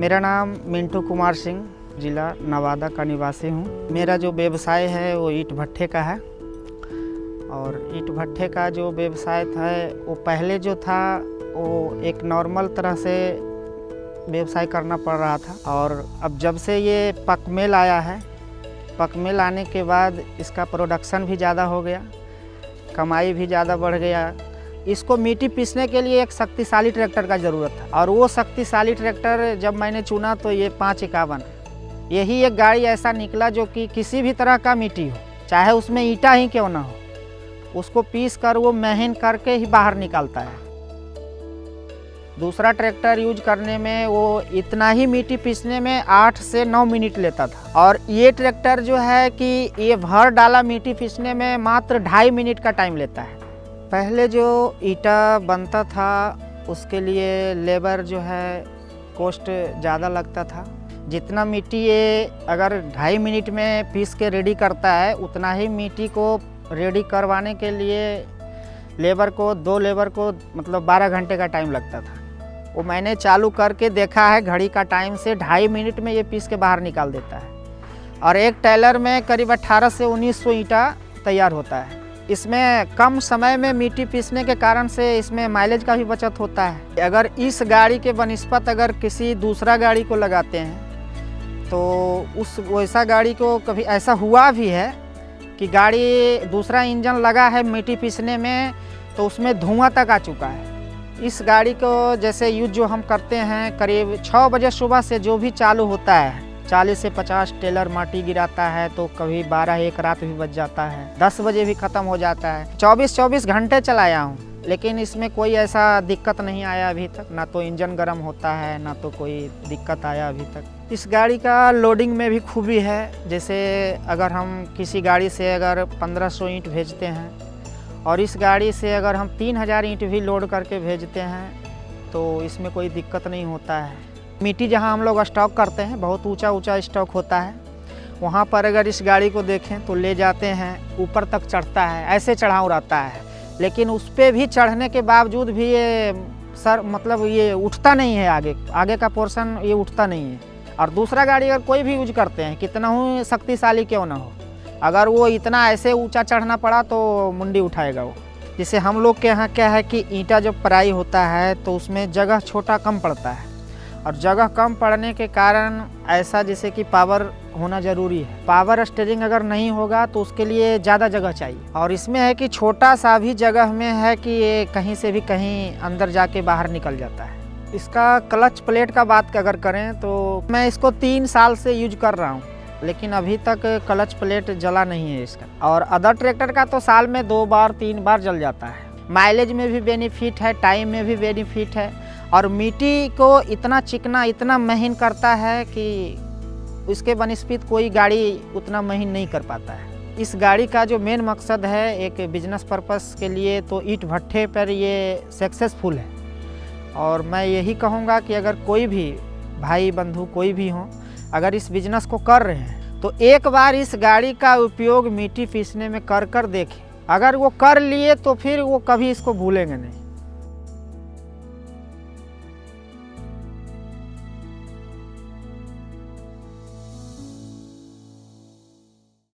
मेरा नाम मिंटू कुमार सिंह, ज़िला नवादा का निवासी हूँ। मेरा जो व्यवसाय है वो ईंट भट्ठे का है। और ईंट भट्ठे का जो व्यवसाय था वो पहले जो था वो एक नॉर्मल तरह से व्यवसाय करना पड़ रहा था। और अब जब से ये पकमेल आया है, पकमेल आने के बाद इसका प्रोडक्शन भी ज़्यादा हो गया, कमाई भी ज़्यादा बढ़ गया। इसको मिट्टी पीसने के लिए एक शक्तिशाली ट्रैक्टर का ज़रूरत था और वो शक्तिशाली ट्रैक्टर जब मैंने चुना तो ये 551। यही एक गाड़ी ऐसा निकला जो कि किसी भी तरह का मिट्टी हो, चाहे उसमें ईंटा ही क्यों ना हो, उसको पीस कर वो महीन करके ही बाहर निकालता है। दूसरा ट्रैक्टर यूज करने में वो इतना ही मिट्टी पीसने में 8 से 9 मिनट लेता था, और ये ट्रैक्टर जो है कि ये भर डाला मिट्टी पीसने में मात्र 2.5 मिनट का टाइम लेता है। पहले जो ईंटा बनता था उसके लिए लेबर जो है कॉस्ट ज़्यादा लगता था। जितना मिट्टी ये अगर 2.5 मिनट में पीस के रेडी करता है, उतना ही मिट्टी को रेडी करवाने के लिए लेबर को 2 लेबर को मतलब 12 घंटे का टाइम लगता था। वो मैंने चालू करके देखा है, घड़ी का टाइम से 2.5 मिनट में ये पीस के बाहर निकाल देता है। और एक टेलर में करीब 1800 से 1900 ईंटा तैयार होता है। इसमें कम समय में मिट्टी पीसने के कारण से इसमें माइलेज का भी बचत होता है। अगर इस गाड़ी के बनिस्पत अगर किसी दूसरा गाड़ी को लगाते हैं तो उस वैसा गाड़ी को कभी ऐसा हुआ भी है कि गाड़ी दूसरा इंजन लगा है मिट्टी पीसने में तो उसमें धुआं तक आ चुका है। इस गाड़ी को जैसे यूज जो हम करते हैं, करीब 6 बजे सुबह से जो भी चालू होता है, 40 से 50 टेलर माटी गिराता है तो कभी 12-1 रात भी बच जाता है, 10 बजे भी ख़त्म हो जाता है। 24 घंटे चलाया हूँ, लेकिन इसमें कोई ऐसा दिक्कत नहीं आया अभी तक। ना तो इंजन गर्म होता है, ना तो कोई दिक्कत आया अभी तक। इस गाड़ी का लोडिंग में भी खूबी है। जैसे अगर हम किसी गाड़ी से अगर 1500 ईंट भेजते हैं और इस गाड़ी से अगर हम 3000 ईंट भी लोड करके भेजते हैं तो इसमें कोई दिक्कत नहीं होता है। मिट्टी जहां हम लोग स्टॉक करते हैं बहुत ऊंचा स्टॉक होता है, वहां पर अगर इस गाड़ी को देखें तो ले जाते हैं, ऊपर तक चढ़ता है, ऐसे चढ़ाव रहता है। लेकिन उस पर भी चढ़ने के बावजूद भी ये मतलब ये उठता नहीं है, आगे का पोर्शन ये उठता नहीं है। और दूसरा गाड़ी अगर कोई भी यूज करते हैं, कितना ही शक्तिशाली क्यों ना हो, अगर वो इतना ऐसे ऊंचा चढ़ना पड़ा तो मुंडी उठाएगा वो। जैसे हम लोग के यहाँ क्या है कि ईंटा जब पराई होता है तो उसमें जगह छोटा कम पड़ता है, और जगह कम पड़ने के कारण ऐसा जैसे कि पावर होना ज़रूरी है। पावर स्टीयरिंग अगर नहीं होगा तो उसके लिए ज़्यादा जगह चाहिए। और इसमें है कि छोटा सा भी जगह में है कि ये कहीं से भी कहीं अंदर जाके बाहर निकल जाता है। इसका क्लच प्लेट का बात अगर करें तो मैं इसको 3 साल से यूज कर रहा हूँ, लेकिन अभी तक क्लच प्लेट जला नहीं है इसका। और अदर ट्रैक्टर का तो साल में 2 बार 3 बार जल जाता है। माइलेज में भी बेनिफिट है, टाइम में भी बेनिफिट है, और मिट्टी को इतना चिकना इतना महीन करता है कि उसके बनिस्पत कोई गाड़ी उतना महीन नहीं कर पाता है। इस गाड़ी का जो मेन मकसद है एक बिजनेस पर्पस के लिए, तो ईंट भट्ठे पर ये सक्सेसफुल है। और मैं यही कहूँगा कि अगर कोई भी भाई बंधु कोई भी हो, अगर इस बिजनेस को कर रहे हैं तो एक बार इस गाड़ी का उपयोग मिट्टी पीसने में कर देखें। अगर वो कर लिए तो फिर वो कभी इसको भूलेंगे नहीं।